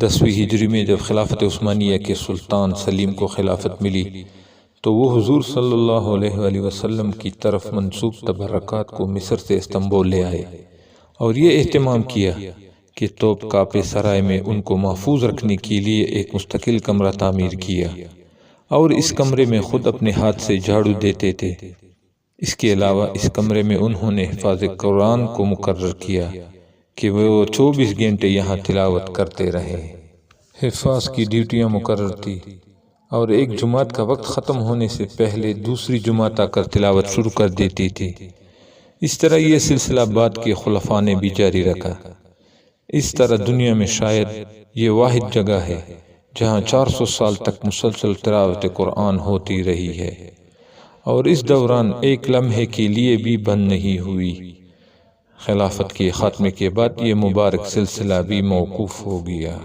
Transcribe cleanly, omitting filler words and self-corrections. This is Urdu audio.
10ویں ہجری میں جب خلافت عثمانیہ کے سلطان سلیم کو خلافت ملی تو وہ حضور صلی اللہ علیہ وآلہ وسلم کی طرف منسوب تبرکات کو مصر سے استنبول لے آئے اور یہ اہتمام کیا کہ توپ کاپے سرائے میں ان کو محفوظ رکھنے کے لیے ایک مستقل کمرہ تعمیر کیا اور اس کمرے میں خود اپنے ہاتھ سے جھاڑو دیتے تھے۔ اس کے علاوہ اس کمرے میں انہوں نے حفاظ قرآن کو مقرر کیا کہ وہ 24 گھنٹے یہاں تلاوت کرتے رہے۔ حفاظ کی ڈیوٹیاں مقرر تھی اور ایک جماعت کا وقت ختم ہونے سے پہلے دوسری جماعت آ کر تلاوت شروع کر دیتی تھی۔ اس طرح یہ سلسلہ بعد کے خلفاء نے بھی جاری رکھا۔ اس طرح دنیا میں شاید یہ واحد جگہ ہے جہاں 400 سال تک مسلسل تلاوت قرآن ہوتی رہی ہے اور اس دوران ایک لمحے کے لیے بھی بند نہیں ہوئی۔ خلافت کے خاتمے کے بعد یہ مبارک سلسلہ بھی موقوف ہو گیا۔